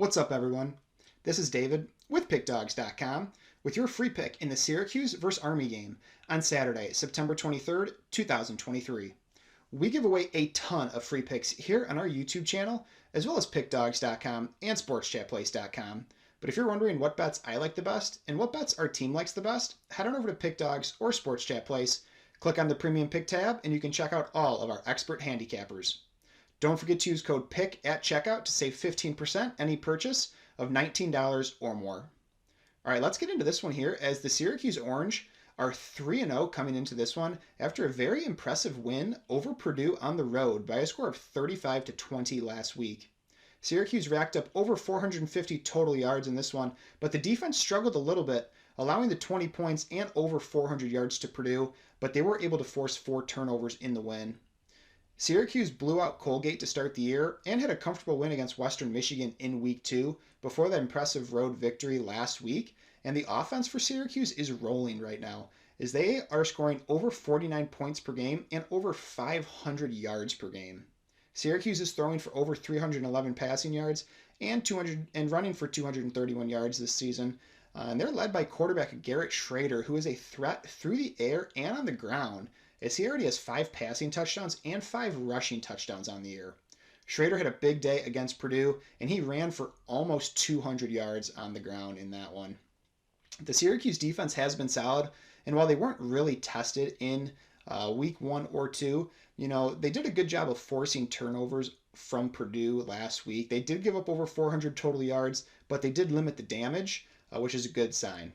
What's up, everyone? This is David with Pickdawgz.com with your free pick in the Syracuse vs. Army game on Saturday, September 23rd, 2023. We give away a ton of free picks here on our YouTube channel, as well as Pickdawgz.com and SportsChatPlace.com. But if you're wondering what bets I like the best and what bets our team likes the best, head on over to Pickdawgz or Sports Chat Place, click on the Premium Pick tab, and you can check out all of our expert handicappers. Don't forget to use code PICK at checkout to save 15% any purchase of $19 or more. All right, let's get into this one here as the Syracuse Orange are 3-0 coming into this one after a very impressive win over Purdue on the road by a score of 35-20 last week. Syracuse racked up over 450 total yards in this one, but the defense struggled a little bit, allowing the 20 points and over 400 yards to Purdue, but they were able to force 4 turnovers in the win. Syracuse blew out Colgate to start the year and had a comfortable win against Western Michigan in Week 2 before that impressive road victory last week, and the offense for Syracuse is rolling right now as they are scoring over 49 points per game and over 500 yards per game. Syracuse is throwing for over 311 passing yards and running for 231 yards this season, and they're led by quarterback Garrett Shrader, who is a threat through the air and on the ground, as he already has 5 passing touchdowns and 5 rushing touchdowns on the year. Shrader had a big day against Purdue, and he ran for almost 200 yards on the ground in that one. The Syracuse defense has been solid, and while they weren't really tested in Week 1 or 2, they did a good job of forcing turnovers from Purdue last week. They did give up over 400 total yards, but they did limit the damage, which is a good sign.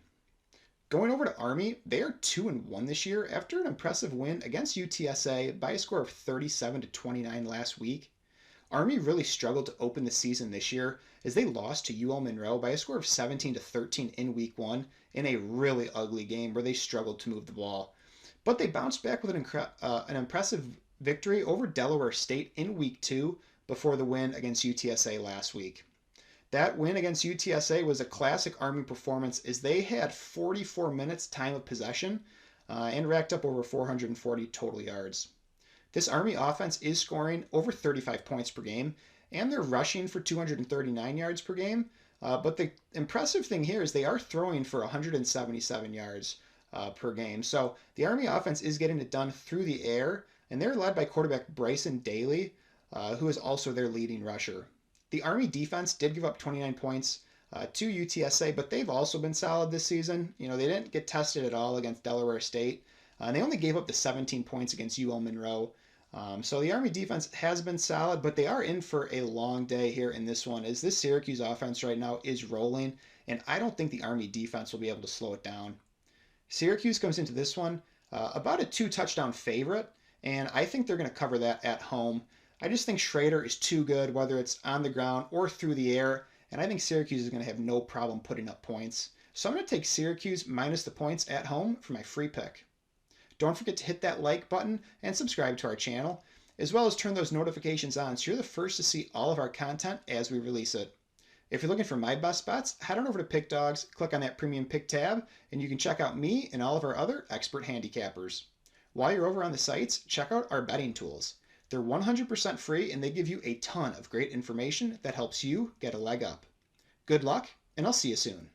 Going over to Army, they are 2-1 this year after an impressive win against UTSA by a score of 37-29 last week. Army really struggled to open the season this year as they lost to UL Monroe by a score of 17-13 in Week 1 in a really ugly game where they struggled to move the ball. But they bounced back with an impressive victory over Delaware State in Week 2 before the win against UTSA last week. That win against UTSA was a classic Army performance as they had 44 minutes time of possession and racked up over 440 total yards. This Army offense is scoring over 35 points per game, and they're rushing for 239 yards per game. But the impressive thing here is they are throwing for 177 yards per game. So the Army offense is getting it done through the air, and they're led by quarterback Bryson Daly, who is also their leading rusher. The Army defense did give up 29 points to UTSA, but they've also been solid this season. They didn't get tested at all against Delaware State, and they only gave up the 17 points against UL Monroe. So the Army defense has been solid, but they are in for a long day here in this one, as this Syracuse offense right now is rolling, and I don't think the Army defense will be able to slow it down. Syracuse comes into this one about a 2-touchdown favorite, and I think they're going to cover that at home. I just think Shrader is too good, whether it's on the ground or through the air, and I think Syracuse is going to have no problem putting up points. So I'm going to take Syracuse minus the points at home for my free pick. Don't forget to hit that like button and subscribe to our channel, as well as turn those notifications on so you're the first to see all of our content as we release it. If you're looking for my best bets, head on over to Pick Dawgz, click on that Premium Pick tab, and you can check out me and all of our other expert handicappers. While you're over on the sites, check out our betting tools. They're 100% free, and they give you a ton of great information that helps you get a leg up. Good luck, and I'll see you soon.